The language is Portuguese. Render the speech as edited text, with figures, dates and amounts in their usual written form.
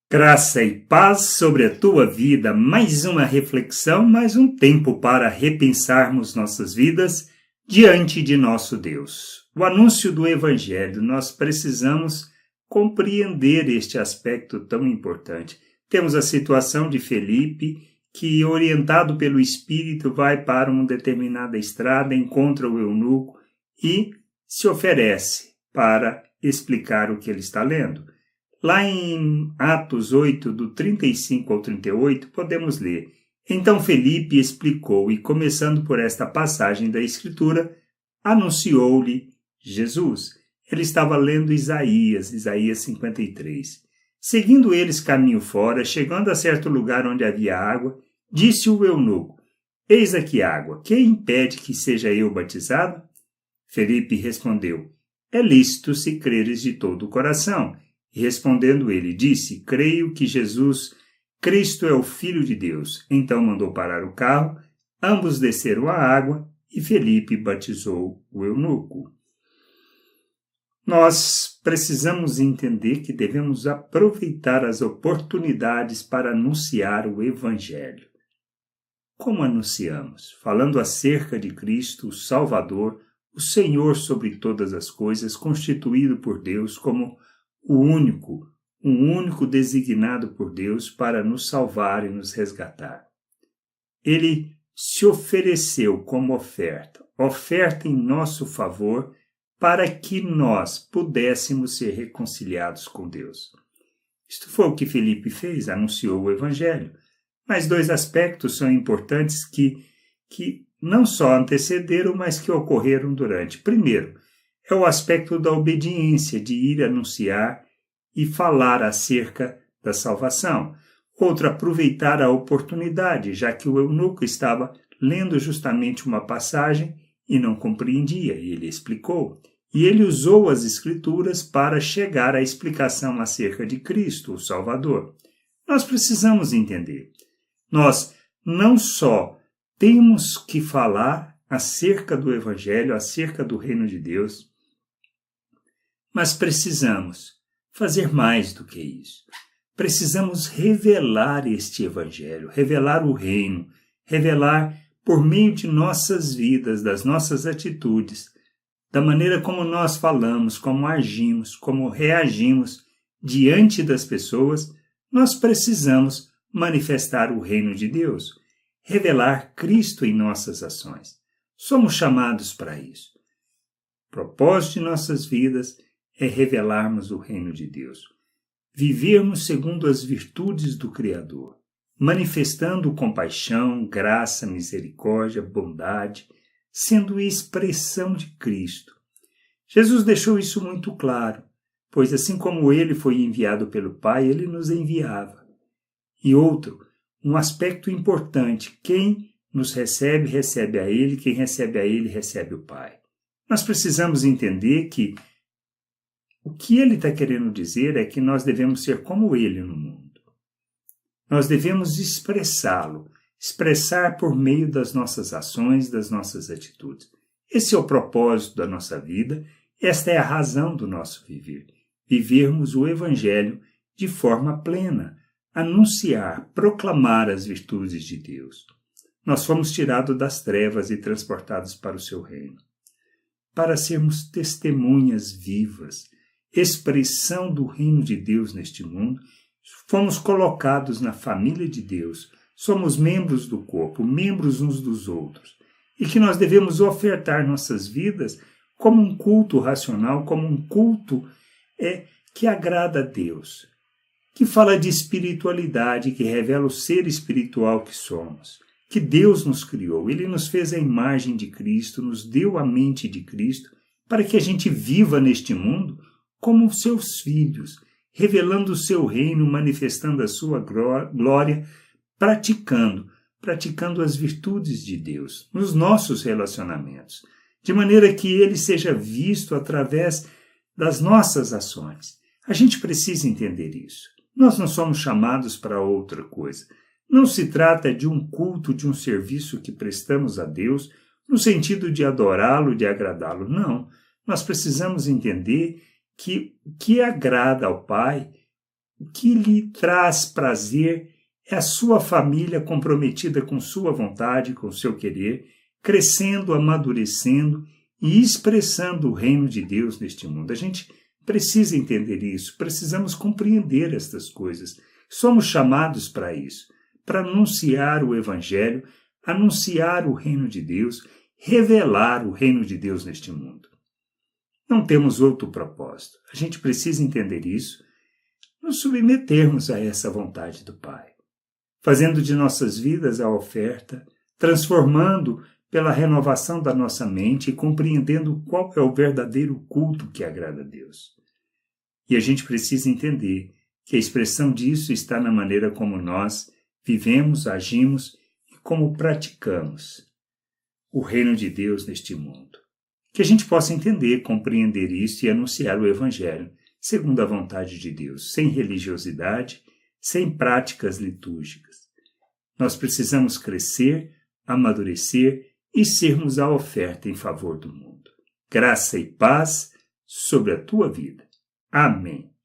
Graça e paz sobre a tua vida, mais uma reflexão, mais um tempo para repensarmos nossas vidas diante de nosso Deus. O anúncio do Evangelho, nós precisamos compreender este aspecto tão importante. Temos a situação de Felipe, que orientado pelo Espírito vai para uma determinada estrada, encontra o eunuco e se oferece para explicar o que ele está lendo. Lá em Atos 8, do 35 ao 38, podemos ler: Então Felipe explicou e, começando por esta passagem da Escritura, anunciou-lhe Jesus. Ele estava lendo Isaías 53. Seguindo eles caminho fora, chegando a certo lugar onde havia água, disse o eunuco: Eis aqui água, que impede que seja eu batizado? Felipe respondeu: É lícito se creres de todo o coração. E respondendo ele, disse: Creio que Jesus Cristo é o Filho de Deus. Então mandou parar o carro, ambos desceram à água e Felipe batizou o eunuco. Nós precisamos entender que devemos aproveitar as oportunidades para anunciar o Evangelho. Como anunciamos? Falando acerca de Cristo, o Salvador, o Senhor sobre todas as coisas, constituído por Deus como o único designado por Deus para nos salvar e nos resgatar. Ele se ofereceu como oferta em nosso favor, para que nós pudéssemos ser reconciliados com Deus. Isto foi o que Felipe fez, anunciou o Evangelho. Mas dois aspectos são importantes que não só antecederam, mas que ocorreram durante. Primeiro, é o aspecto da obediência, de ir anunciar e falar acerca da salvação. Outro, aproveitar a oportunidade, já que o eunuco estava lendo justamente uma passagem e não compreendia, e ele explicou. E ele usou as Escrituras para chegar à explicação acerca de Cristo, o Salvador. Nós precisamos entender. Nós não só temos que falar acerca do Evangelho, acerca do Reino de Deus, mas precisamos fazer mais do que isso. Precisamos revelar este Evangelho, revelar o Reino, revelar por meio de nossas vidas, das nossas atitudes, da maneira como nós falamos, como agimos, como reagimos diante das pessoas. Nós precisamos manifestar o Reino de Deus, revelar Cristo em nossas ações. Somos chamados para isso. O propósito de nossas vidas é revelarmos o reino de Deus. Vivermos segundo as virtudes do Criador, manifestando compaixão, graça, misericórdia, bondade, sendo expressão de Cristo. Jesus deixou isso muito claro, pois assim como ele foi enviado pelo Pai, ele nos enviava. E outro, um aspecto importante: quem nos recebe, recebe a ele, quem recebe a ele, recebe o Pai. Nós precisamos entender que o que ele está querendo dizer é que nós devemos ser como ele no mundo. Nós devemos expressá-lo, expressar por meio das nossas ações, das nossas atitudes. Esse é o propósito da nossa vida, esta é a razão do nosso viver. Vivermos o Evangelho de forma plena, anunciar, proclamar as virtudes de Deus. Nós fomos tirados das trevas e transportados para o seu reino, para sermos testemunhas vivas, expressão do reino de Deus neste mundo. Fomos colocados na família de Deus, somos membros do corpo, membros uns dos outros, e que nós devemos ofertar nossas vidas como um culto racional, como um culto que agrada a Deus, que fala de espiritualidade, que revela o ser espiritual que somos, que Deus nos criou. Ele nos fez a imagem de Cristo, nos deu a mente de Cristo, para que a gente viva neste mundo como seus filhos, revelando o seu reino, manifestando a sua glória, praticando as virtudes de Deus nos nossos relacionamentos, de maneira que ele seja visto através das nossas ações. A gente precisa entender isso. Nós não somos chamados para outra coisa. Não se trata de um culto, de um serviço que prestamos a Deus no sentido de adorá-lo, de agradá-lo. Não. Nós precisamos entender que o que agrada ao Pai, O que lhe traz prazer é a sua família comprometida com sua vontade, com seu querer, crescendo, amadurecendo e expressando o reino de Deus neste mundo. A gente precisa entender isso, precisamos compreender estas coisas. Somos chamados para isso, para anunciar o Evangelho, anunciar o reino de Deus, revelar o reino de Deus neste mundo. Não temos outro propósito. A gente precisa entender isso, nos submetermos a essa vontade do Pai, fazendo de nossas vidas a oferta, transformando pela renovação da nossa mente e compreendendo qual é o verdadeiro culto que agrada a Deus. E a gente precisa entender que a expressão disso está na maneira como nós vivemos, agimos e como praticamos o reino de Deus neste mundo. Que a gente possa entender, compreender isso e anunciar o Evangelho segundo a vontade de Deus, sem religiosidade, sem práticas litúrgicas. Nós precisamos crescer, amadurecer e sermos a oferta em favor do mundo. Graça e paz sobre a tua vida. Amém.